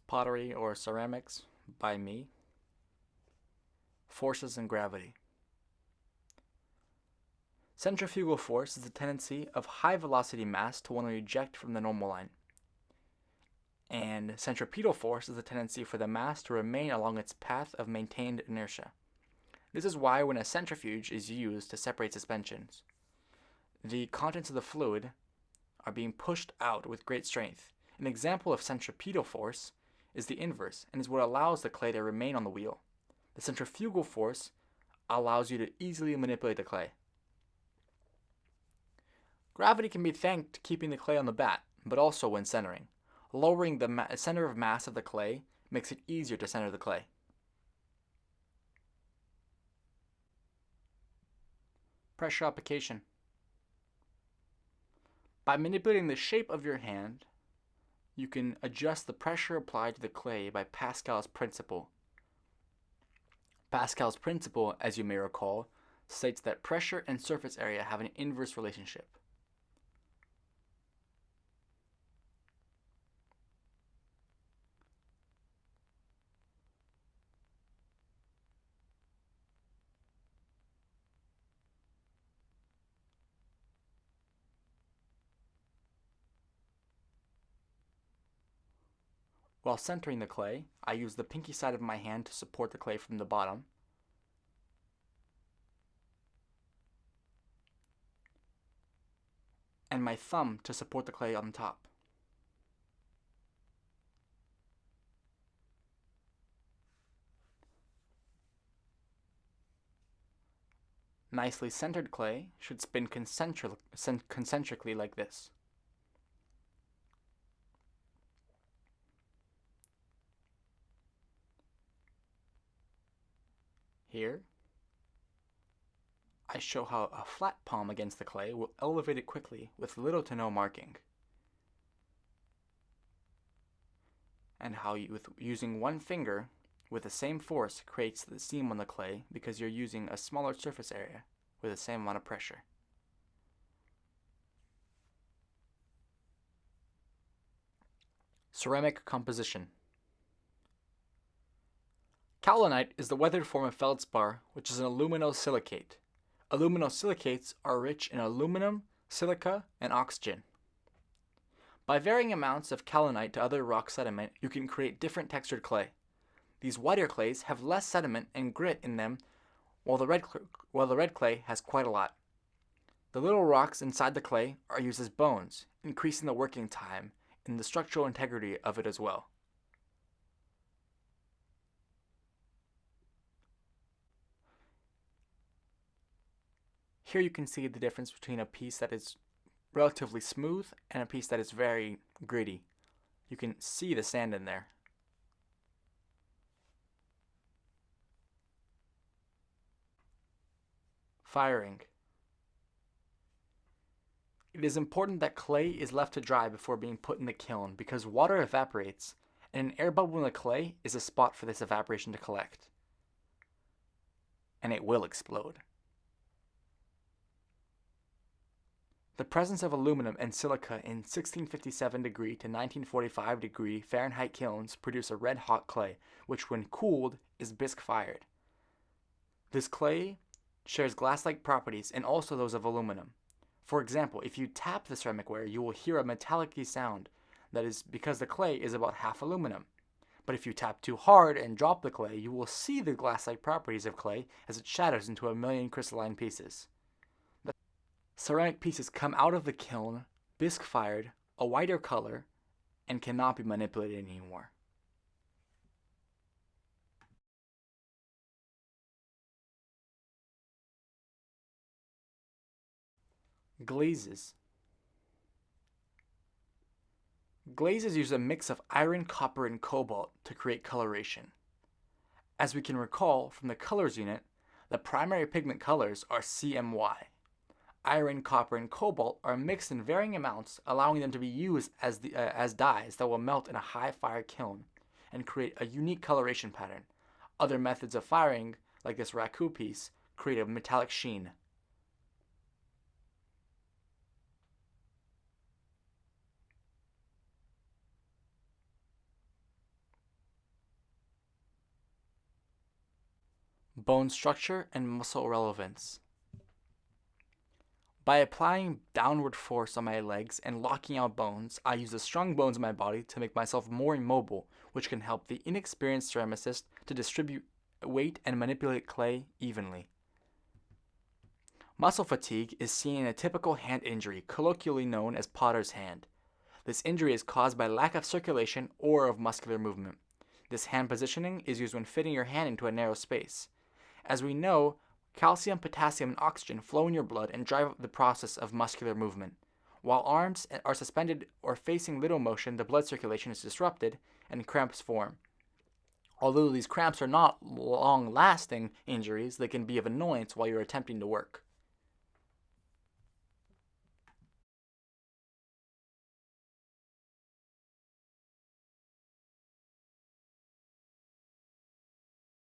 Pottery or Ceramics by me. Forces and gravity. Centrifugal force is the tendency of high velocity mass to want to eject from the normal line. And centripetal force is the tendency for the mass to remain along its path of maintained inertia. This is why when a centrifuge is used to separate suspensions, the contents of the fluid are being pushed out with great strength. An example of centripetal force is the inverse and is what allows the clay to remain on the wheel. The centrifugal force allows you to easily manipulate the clay. Gravity can be thanked to keeping the clay on the bat, but also when centering. Lowering the center of mass of the clay makes it easier to center the clay. Pressure application. By manipulating the shape of your hand, you can adjust the pressure applied to the clay by Pascal's principle. Pascal's principle, as you may recall, states that pressure and surface area have an inverse relationship. While centering the clay, I use the pinky side of my hand to support the clay from the bottom, and my thumb to support the clay on top. Nicely centered clay should spin concentrically like this. Here, I show how a flat palm against the clay will elevate it quickly with little to no marking, and how using one finger with the same force creates the seam on the clay because you're using a smaller surface area with the same amount of pressure. Ceramic composition. Kaolinite is the weathered form of feldspar, which is an aluminosilicate. Aluminosilicates are rich in aluminum, silica, and oxygen. By varying amounts of kaolinite to other rock sediment, you can create different textured clay. These whiter clays have less sediment and grit in them, while the red clay has quite a lot. The little rocks inside the clay are used as bones, increasing the working time and the structural integrity of it as well. Here you can see the difference between a piece that is relatively smooth and a piece that is very gritty. You can see the sand in there. Firing. It is important that clay is left to dry before being put in the kiln because water evaporates, and an air bubble in the clay is a spot for this evaporation to collect. And it will explode. The presence of aluminum and silica in 1657 degree to 1945 degree Fahrenheit kilns produce a red-hot clay, which when cooled is bisque-fired. This clay shares glass-like properties and also those of aluminum. For example, if you tap the ceramic ware, you will hear a metallic-y sound. That is because the clay is about half aluminum. But if you tap too hard and drop the clay, you will see the glass-like properties of clay as it shatters into a million crystalline pieces. Ceramic pieces come out of the kiln, bisque-fired, a whiter color, and cannot be manipulated anymore. Glazes. Glazes use a mix of iron, copper, and cobalt to create coloration. As we can recall from the colors unit, the primary pigment colors are CMY. Iron, copper, and cobalt are mixed in varying amounts, allowing them to be used as dyes that will melt in a high-fire kiln and create a unique coloration pattern. Other methods of firing, like this raku piece, create a metallic sheen. Bone structure and muscle relevance. By applying downward force on my legs and locking out bones, I use the strong bones in my body to make myself more immobile, which can help the inexperienced ceramicist to distribute weight and manipulate clay evenly. Muscle fatigue is seen in a typical hand injury, colloquially known as potter's hand. This injury is caused by lack of circulation or of muscular movement. This hand positioning is used when fitting your hand into a narrow space. As we know, calcium, potassium, and oxygen flow in your blood and drive the process of muscular movement. While arms are suspended or facing little motion, the blood circulation is disrupted and cramps form. Although these cramps are not long-lasting injuries, they can be of annoyance while you're attempting to work.